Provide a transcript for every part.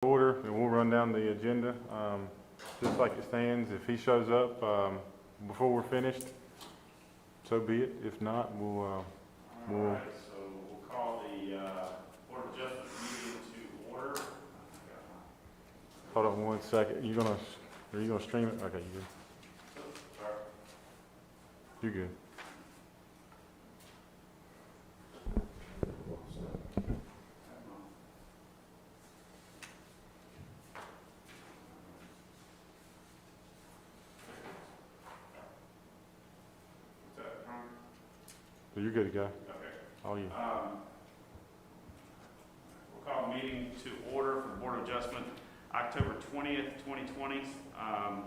Order, and we'll run down the agenda just like it stands. If he shows up before we're finished, so be it. If not, we'll All right, so we'll call the Board of Adjustment meeting to order. hold on one second. Are you gonna stream it? Okay, you good. Sorry. You're good. What's that, Tom? So you're good to go. Okay. All you. We'll call the meeting to order for the Board of Adjustment, October 20th, 2020. I'd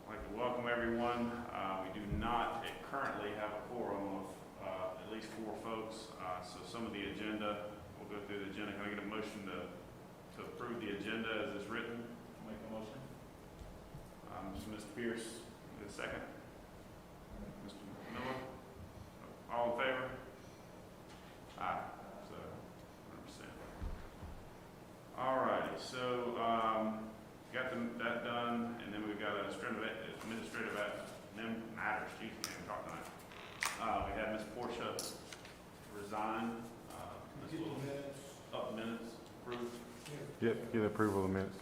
like to welcome everyone. We do not currently have a quorum of at least 4 folks. So some of the agenda, we'll go through the agenda. Can I get a motion to approve the agenda as it's written? Make a motion. Mr. Pierce, get a second. Mr. Miller, all in favor? Aye. So, 100%. All righty. So, got that done, and then we've got administrative matters. Excuse me, I can't talk tonight. We had Ms. Portia resign. Ms. Willis, up minutes approved. Yeah, get approval of the minutes.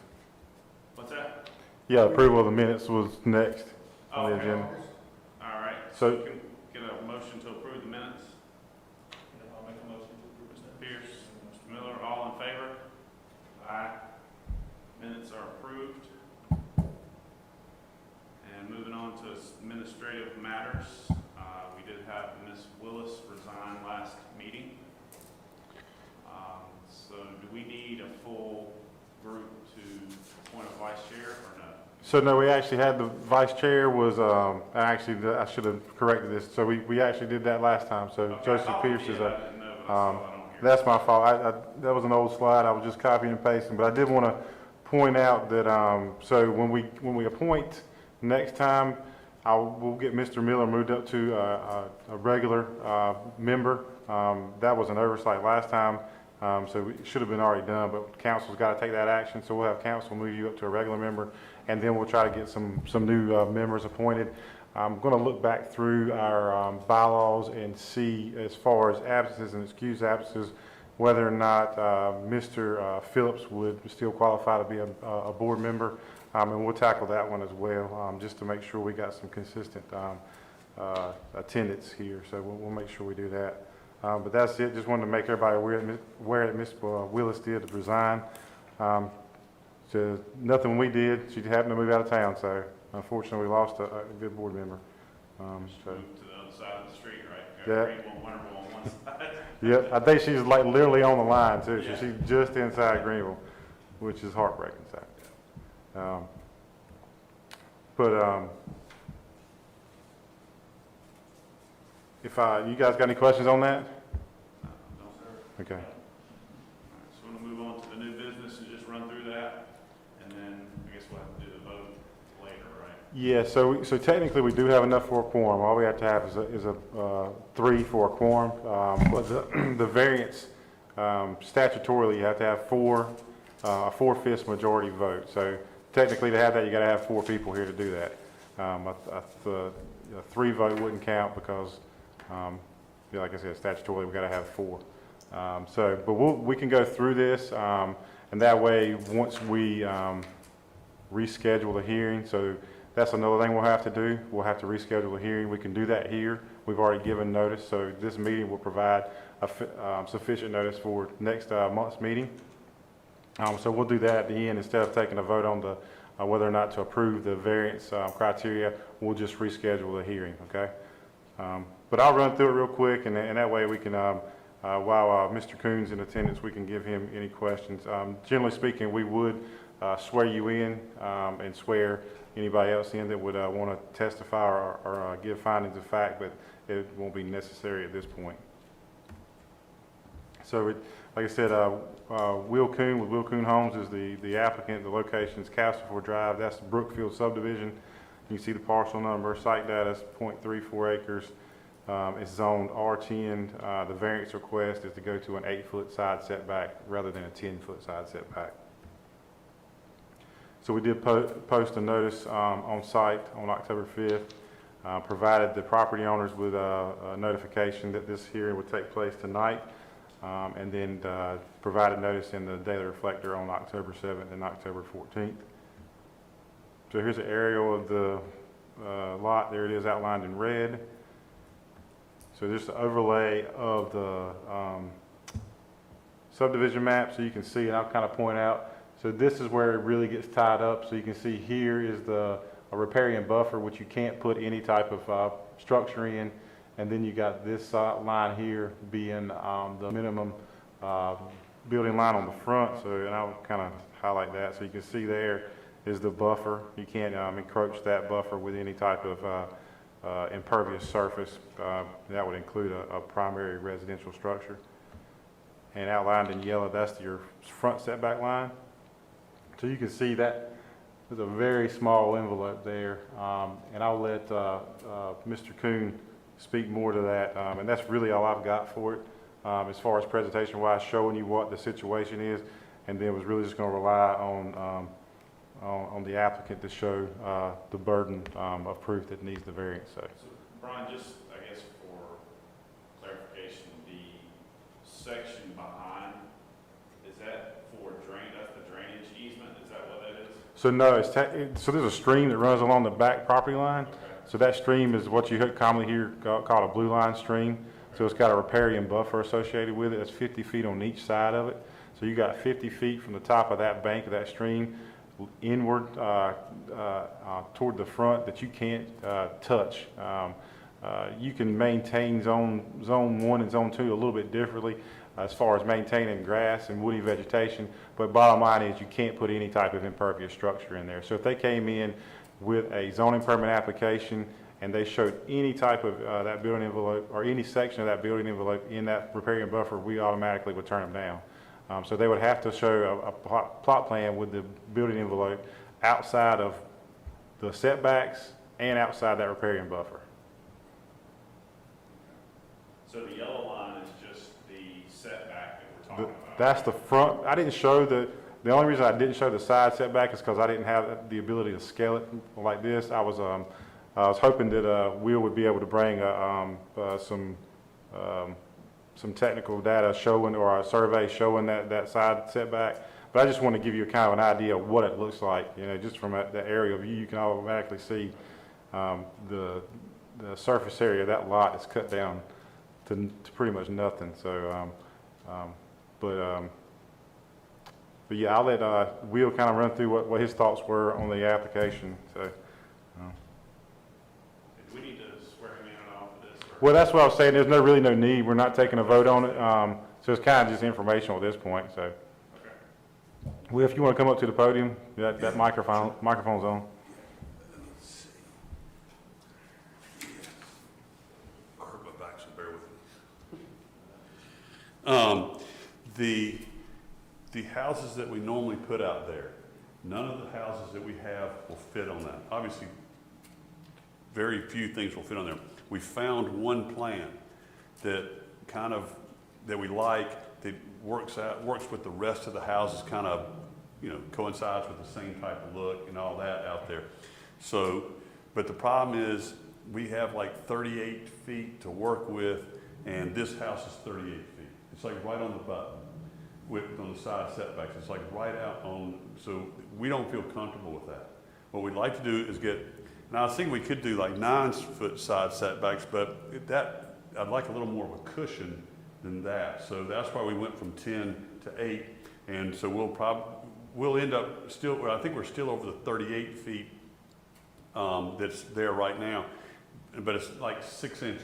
What's that? Yeah, approval of the minutes was next on the Okay. agenda. All right. So- Can get a motion to approve the minutes. I'll make a motion to approve Mr. Pierce, Mr. Miller, all in favor? Aye. Minutes are approved. And moving on to administrative matters, we did have Ms. Willis resign last meeting. So do we need a full group to appoint a vice chair or no? So no, we actually had the vice chair was, I should have corrected this. So we actually did that last time. So Okay, Joseph I Pierce did, is I a, didn't know, but I saw it on here. that's my fault. That was an old slide. I was just copying and pasting. But I did want to point out that, so when we appoint next time, we'll get Mr. Miller moved up to a regular member. That was an oversight last time. So it should have been already done, but council's got to take that action. So we'll have council move you up to a regular member, and then we'll try to get some new members appointed. I'm going to look back through our bylaws and see, as far as absences and excused absences, whether or not Mr. Phillips would still qualify to be a board member, and we'll tackle that one as well, just to make sure we got some consistent attendance here. So we'll make sure we do that. But that's it. Just wanted to make everybody aware that Ms. Willis did resign. So nothing we did. She happened to move out of town, so unfortunately we lost a good board member. So, Move to the other side of the street, right? Yeah. Greenville, Winterville on one side. yeah, I think she's like literally on the line too. Yeah. So she's just inside Greenville, which is heartbreaking. So, if you guys got any questions on that? No, sir. Okay. All right, so we're gonna move on to the new business and just run through that, and then I guess we'll have to do the vote later, right? Yeah, so technically we do have enough for a quorum. All we have to have is a 3 for a quorum. But the variance, statutorily, you have to have a 4/5 majority vote. So technically to have that, you got to have 4 people here to do that. A 3 vote wouldn't count because, like I said, statutorily we got to have 4. But we can go through this, and that way, once we reschedule the hearing, so that's another thing we'll have to do. We'll have to reschedule the hearing. We can do that here. We've already given notice, so this meeting will provide sufficient notice for next month's meeting. So we'll do that at the end instead of taking a vote on the whether or not to approve the variance criteria. We'll just reschedule the hearing. Okay. But I'll run through it real quick, and that way we can, while Mr. Coon's in attendance, we can give him any questions. Generally speaking, we would swear you in and swear anybody else in that would want to testify or give findings of fact, but it won't be necessary at this point. So, like I said, Will Coon with Will Coon Homes is the applicant. The location is Castleford Drive. That's the Brookfield subdivision. You can see the parcel number. Site data is .34 acres. It's zoned R10. The variance request is to go to an 8-foot side setback rather than a 10-foot side setback. So we did post a notice on site on October 5th, provided the property owners with a notification that this hearing would take place tonight, and then provided notice in the Daily Reflector on October 7th and October 14th. So here's an aerial of the lot. There it is outlined in red. So this is an overlay of the subdivision map, so you can see, and I'll kind of point out. So this is where it really gets tied up. So you can see here is a riparian buffer, which you can't put any type of structure in. And then you got this line here being the minimum building line on the front. So, and I'll kind of highlight that. So you can see there is the buffer. You can't encroach that buffer with any type of impervious surface. That would include a primary residential structure. And outlined in yellow, that's your front setback line. So you can see that there's a very small envelope there. And I'll let Mr. Kuhn speak more to that. And that's really all I've got for it as far as presentation-wise, showing you what the situation is. And then was really just going to rely on the applicant to show the burden of proof that needs the variance. So Brian, just, I guess, for clarification, the section behind, is that for drain, that's the drainage easement, is that what that is? so no, so there's a stream that runs along the back property line. Okay. So that stream is what you commonly hear called a blue line stream. So it's got a riparian buffer associated with it. It's 50 feet on each side of it. So you got 50 feet from the top of that bank of that stream inward toward the front that you can't touch. You can maintain zone 1 and zone 2 a little bit differently as far as maintaining grass and woody vegetation, but bottom line is you can't put any type of impervious structure in there. So if they came in with a zoning permit application and they showed any type of that building envelope or any section of that building envelope in that riparian buffer, we automatically would turn them down. So they would have to show a plot plan with the building envelope outside of the setbacks and outside that riparian buffer. So the yellow line is just the setback that we're talking about? That's the front. I didn't show the only reason I didn't show the side setback is because I didn't have the ability to scale it like this. I was hoping that Will would be able to bring some technical data showing, or a survey showing that side setback. But I just want to give you kind of an idea of what it looks like. You know, just from the aerial view, you can automatically see the surface area of that lot is cut down to pretty much nothing. So, but yeah, I'll let Will kind of run through what his thoughts were on the application. So. Do we need to swear him in and off of this? Or? Well, that's what I was saying. There's really no need. We're not taking a vote on it. So it's kind of just informational at this point. So, Okay. Will, if you want to come up to the podium, that microphone's on. Let's see. I hurt my back, so bear with me. The houses that we normally put out there, none of the houses that we have will fit on that. Obviously, very few things will fit on there. We found one plan that we like, that works with the rest of the houses, kind of, coincides with the same type of look and all that out there. So, but the problem is we have like 38 feet to work with, and this house is 38 feet. It's like right on the button on the side setbacks. It's like right out on, so we don't feel comfortable with that. What we'd like to do is now I think we could do like 9-foot side setbacks, but that, I'd like a little more of a cushion than that. So that's why we went from 10 to 8. And so we'll end up I think we're still over the 38 feet that's there right now, but it's like 6 inches.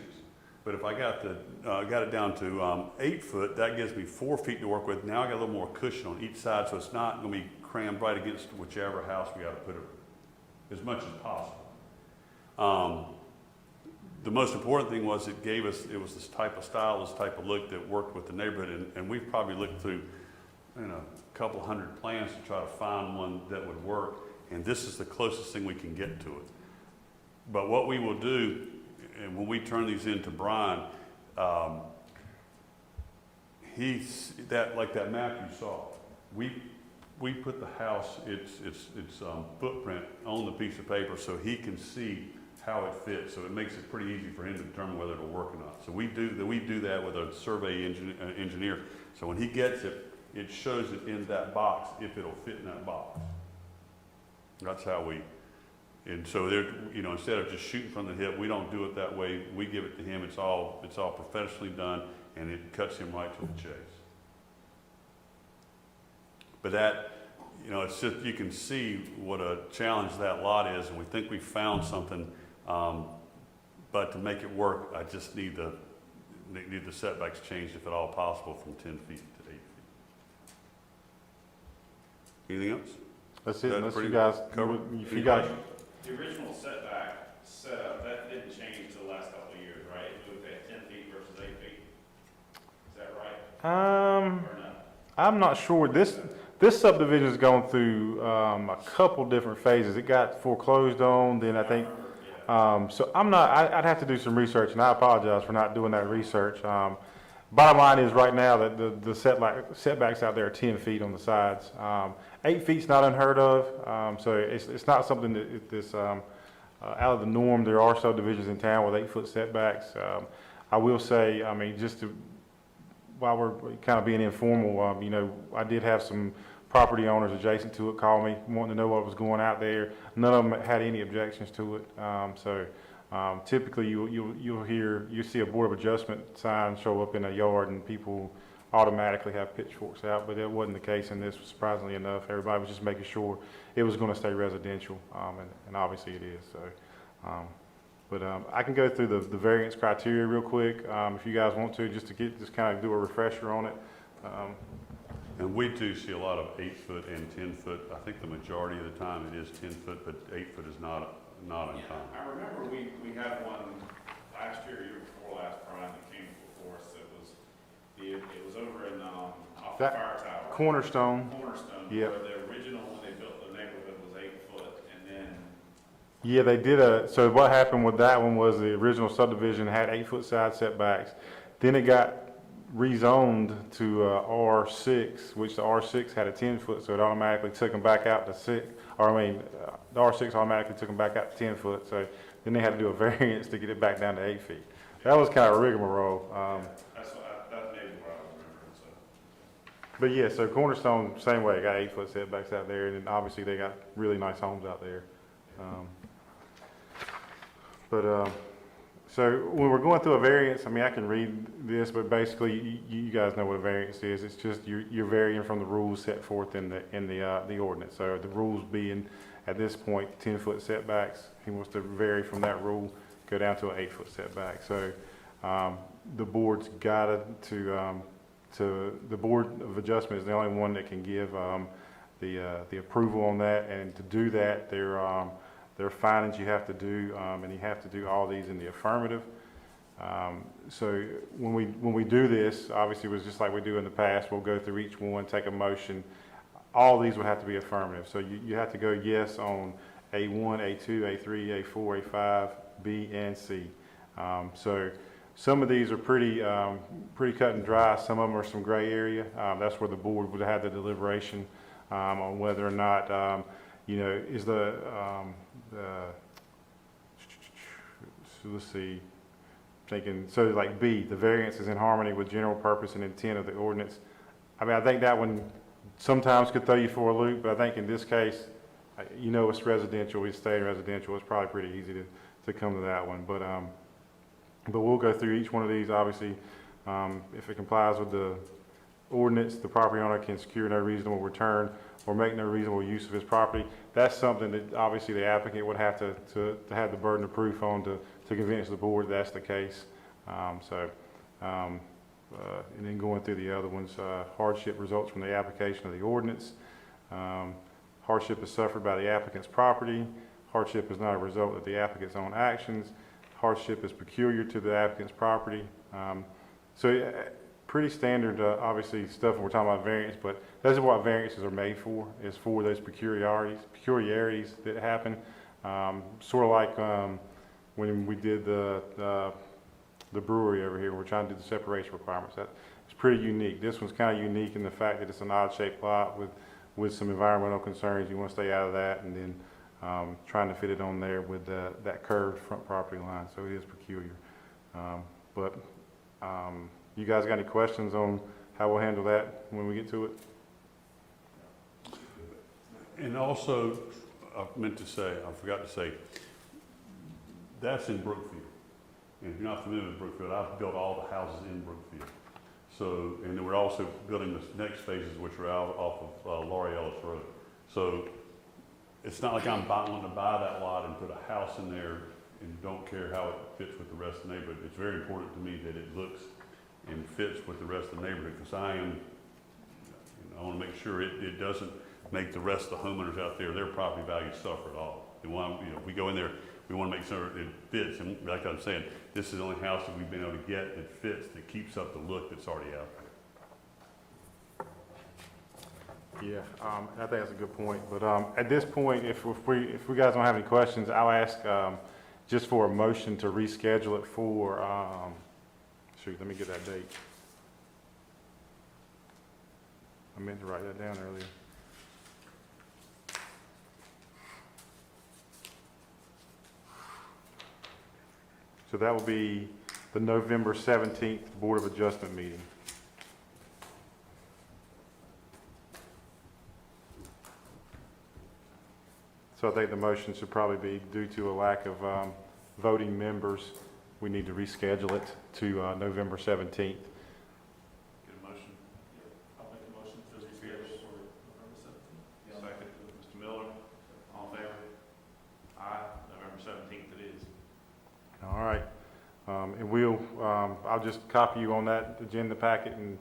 But if I got it down to 8 foot, that gives me 4 feet to work with. Now I got a little more cushion on each side, so it's not going to be crammed right against whichever house we got to put it as much as possible. The most important thing was it was this type of style, this type of look that worked with the neighborhood, and we've probably looked through, a couple hundred plans to try to find one that would work, and this is the closest thing we can get to it. But what we will do and when we turn these into Brian, like that map you saw, we put the house, its footprint on the piece of paper so he can see how it fits. So it makes it pretty easy for him to determine whether it'll work or not. So we do that with a survey engineer. So when he gets it, it shows it in that box if it'll fit in that box. That's how we. And so there, instead of just shooting from the hip, we don't do it that way. We give it to him. It's all professionally done, and it cuts him right to the chase. But that, it's just, you can see what a challenge that lot is, and we think we found something. But to make it work, I just need the setbacks changed, if at all possible, from 10 feet to 8 feet. Anything else? That's it, That unless pretty you guys, covered? if you guys, The original setback setup, that didn't change until the last couple of years, right? It moved at 10 feet versus 8 feet. Is that right? Or not? I'm not sure. This subdivision is going through a couple different phases. It got foreclosed on, then I think, so I'd have to do some research, and I apologize for not doing that research. Bottom line is right now that the setbacks out there are 10 feet on the sides. 8 feet's not unheard of, so it's not something that's out of the norm. There are subdivisions in town with 8-foot setbacks. I will say, while we're kind of being informal, I did have some property owners adjacent to it call me wanting to know what was going out there. None of them had any objections to it. Typically you'll see a Board of Adjustment sign show up in a yard and people automatically have pitchforks out, but that wasn't the case in this, surprisingly enough. Everybody was just making sure it was going to stay residential, and obviously it is. So, I can go through the variance criteria real quick if you guys want to, just kind of do a refresher on it. And we do see a lot of 8-foot and 10-foot. I think the majority of the time it is 10-foot, but 8-foot is not uncommon. I remember we had one last year before last, Brian, that came before us. It was over in off the That fire tower. Cornerstone. Yep. Where the original, when they built the neighborhood, was 8 foot, and then. Yeah, they did so what happened with that one was the original subdivision had 8-foot side setbacks. Then it got rezoned to R6, which the R6 had a 10-foot, so it automatically took them back out to 6, the R6 automatically took them back out to 10 foot, so then they had to do a variance to get it back down to 8 feet. That was kind of a rigmarole. That's what maybe what I was remembering, so. But yeah, so Cornerstone, same way, got 8-foot setbacks out there, and then obviously they got really nice homes out there. So when we're going through a variance, I can read this, but basically you guys know what a variance is. It's just you're varying from the rules set forth in the ordinance. So the rules being at this point 10-foot setbacks, he wants to vary from that rule, go down to an 8-foot setback. So the board's guided to the Board of Adjustment is the only one that can give the approval on that, and to do that there are findings you have to do, and you have to do all these in the affirmative. So when we do this, obviously it was just like we do in the past. We'll go through each one, take a motion. All these would have to be affirmative. So you have to go yes on A1, A2, A3, A4, A5, B, and C. So some of these are pretty cut and dry. Some of them are some gray area. That's where the board would have the deliberation on whether or not, is so let's see, so like B, the variance is in harmony with general purpose and intent of the ordinance. I think that one sometimes could throw you for a loop, but I think in this case, it's residential, we stay in residential, it's probably pretty easy to come to that one. But we'll go through each one of these. Obviously, if it complies with the ordinance, the property owner can secure no reasonable return or make no reasonable use of his property. That's something that obviously the applicant would have to have the burden of proof on to convince the board that's the case. And then going through the other ones, hardship results from the application of the ordinance. Hardship is suffered by the applicant's property. Hardship is not a result of the applicant's own actions. Hardship is peculiar to the applicant's property. Pretty standard, obviously, stuff when we're talking about variance, but that's what variances are made for, is for those peculiarities that happen. Sort of like when we did the brewery over here. We're trying to do the separation requirements. It's pretty unique. This one's kind of unique in the fact that it's an odd-shaped lot with some environmental concerns. You want to stay out of that, and then trying to fit it on there with that curved front property line. So it is peculiar. But you guys got any questions on how we'll handle that when we get to it? And also, I forgot to say, that's in Brookfield. And if you're not familiar with Brookfield, I've built all the houses in Brookfield. So, and then we're also building the next phases, which are out off of Laurie Ellis Road. So it's not like I'm wanting to buy that lot and put a house in there and don't care how it fits with the rest of the neighborhood. It's very important to me that it looks and fits with the rest of the neighborhood, because I want to make sure it doesn't make the rest of the homeowners out there, their property values suffer at all. And if we go in there, we want to make sure it fits. And like I'm saying, this is the only house that we've been able to get that fits, that keeps up the look that's already out there. Yeah, I think that's a good point. But at this point, if we guys don't have any questions, I'll ask just for a motion to reschedule it for, let me get that date. I meant to write that down earlier. So that will be the November 17th Board of Adjustment meeting. So I think the motion should probably be due to a lack of voting members. We need to reschedule it to November 17th. Get a motion? I'll make a motion to reschedule for November 17th. Second, Mr. Miller. All in favor? Aye. November 17th it is. All right. And I'll just copy you on that agenda packet, and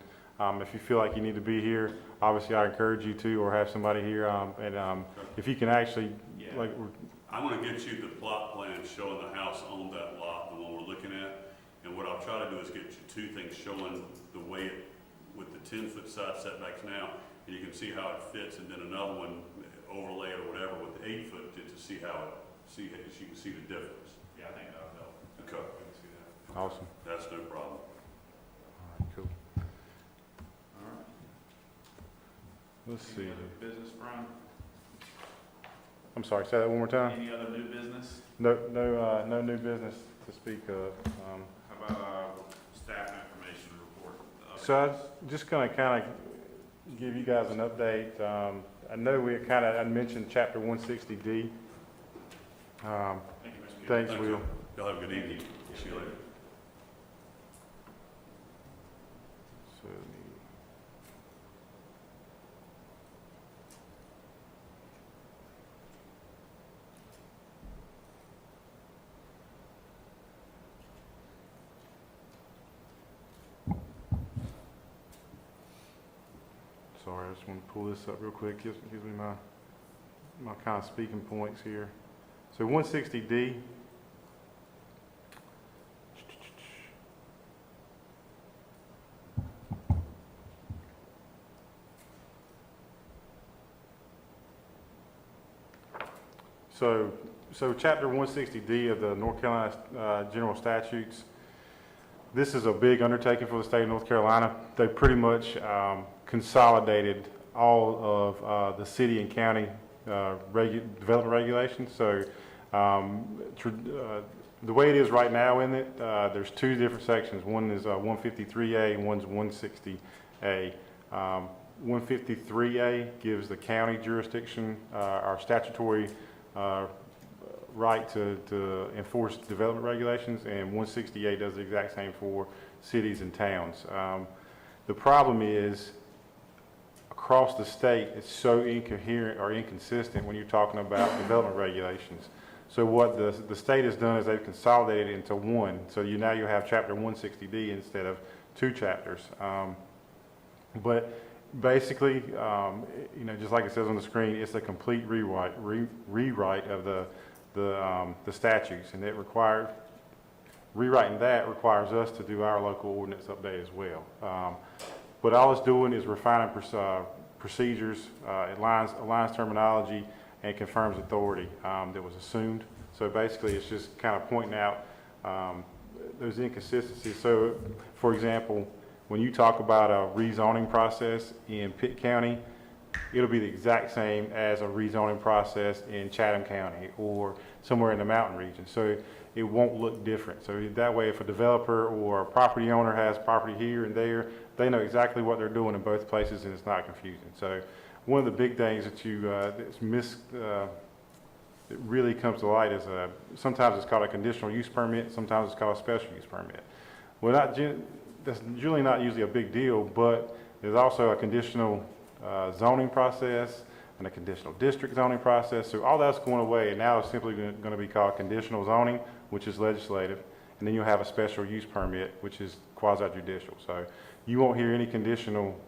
if you feel like you need to be here, obviously I encourage you to, or have somebody here, if you can actually, Yeah. like, I want to get you the plot plan showing the house on that lot, the one we're looking at. And what I'll try to do is get you two things showing the way with the 10-foot side setbacks now, and you can see how it fits, and then another one overlay or whatever with the 8-foot to see how you can see the difference. Yeah, I think that'll help. Okay, We can see that. awesome. that's no problem. All right, cool. All right. Let's see. Any other business, Brian? I'm sorry, say that one more time. Any other new business? No new business to speak of. How about staff information report? So I was just going to kind of give you guys an update. I know I mentioned Chapter 160D. Thank you, Mr. Thanks, Thanks, Will. Y'all have a good evening. See you later. So, sorry, I just want to pull this up real quick. Gives me my kind of speaking points here. So 160D. So Chapter 160D of the North Carolina General Statutes, this is a big undertaking for the state of North Carolina. They pretty much consolidated all of the city and county development regulations. So the way it is right now in it, there's two different sections. One is 153A and one's 160A. 153A gives the county jurisdiction, our statutory right to enforce development regulations, and 168 does the exact same for cities and towns. The problem is, across the state, it's so incoherent or inconsistent when you're talking about development regulations. So what the state has done is they've consolidated it into one. So now you have Chapter 160D instead of two chapters. But basically, just like it says on the screen, it's a complete rewrite of the statutes, and rewriting that requires us to do our local ordinance update as well. But all it's doing is refining procedures, it aligns terminology, and confirms authority that was assumed. So basically, it's just kind of pointing out those inconsistencies. So, for example, when you talk about a rezoning process in Pitt County, it'll be the exact same as a rezoning process in Chatham County or somewhere in the mountain region. So it won't look different. So that way, if a developer or a property owner has property here and there, they know exactly what they're doing in both places, and it's not confusing. So one of the big things that it really comes to light is sometimes it's called a conditional use permit, sometimes it's called a special use permit. Well, that's usually not usually a big deal, but there's also a conditional zoning process and a conditional district zoning process. So all that's going away, and now it's simply going to be called conditional zoning, which is legislative, and then you'll have a special use permit, which is quasi-judicial. So you won't hear any conditional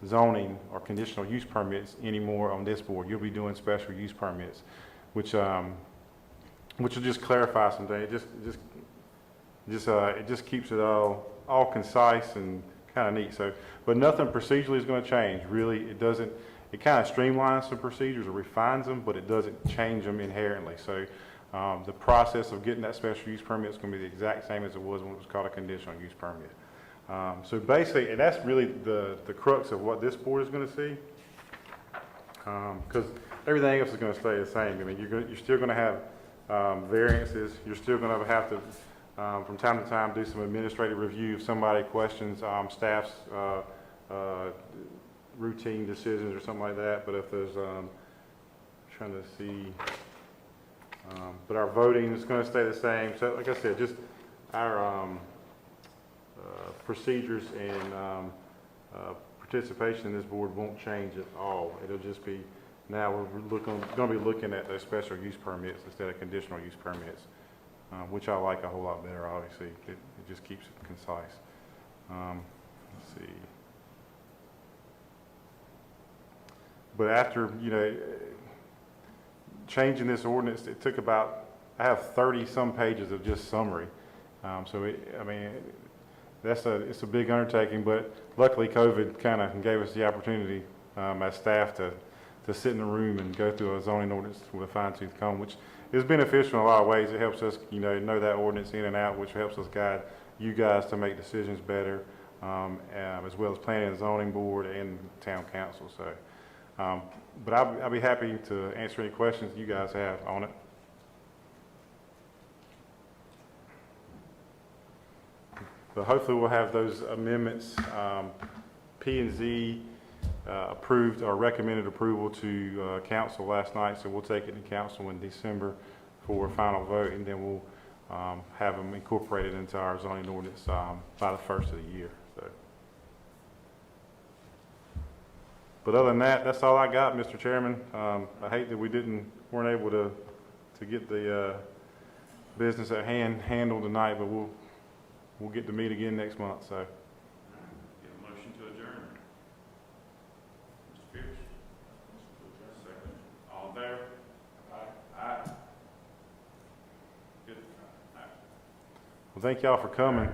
zoning or conditional use permits anymore on this board. You'll be doing special use permits, which will just clarify some things. It just keeps it all concise and kind of neat. So, but nothing procedurally is going to change. Really, it doesn't. It kind of streamlines some procedures or refines them, but it doesn't change them inherently. So, the process of getting that special use permit is going to be the exact same as it was when it was called a conditional use permit. So basically, and that's really the crux of what this board is going to see, because everything else is going to stay the same. I mean, you're still going to have variances. You're still going to have to, from time to time, do some administrative review if somebody questions staff's routine decisions or something like that. But if there's, trying to see, but our voting is going to stay the same. So, like I said, just our procedures and participation in this board won't change at all. It'll just be, now we're going to be looking at those special use permits instead of conditional use permits, which I like a whole lot better, obviously. It just keeps it concise. Let's see. But after, changing this ordinance, it took about, I have 30 some pages of just summary. It's a big undertaking, but luckily COVID kind of gave us the opportunity as staff to sit in the room and go through a zoning ordinance with a fine-tooth comb, which is beneficial in a lot of ways. It helps us, know that ordinance in and out, which helps us guide you guys to make decisions better, as well as planning and zoning board and town council. So, but I'll be happy to answer any questions you guys have on it. But hopefully we'll have those amendments, P and Z, approved or recommended approval to council last night. So we'll take it to council in December for a final vote, and then we'll have them incorporated into our zoning ordinance by the first of the year. So, but other than that, that's all I got, Mr. Chairman. I hate that we weren't able to get the business at hand handled tonight, but we'll get to meet again next month. So, Get a motion to adjourn. Mr. Pierce? Second. All in favor? Aye. Aye. Good. All right. well, thank y'all for coming.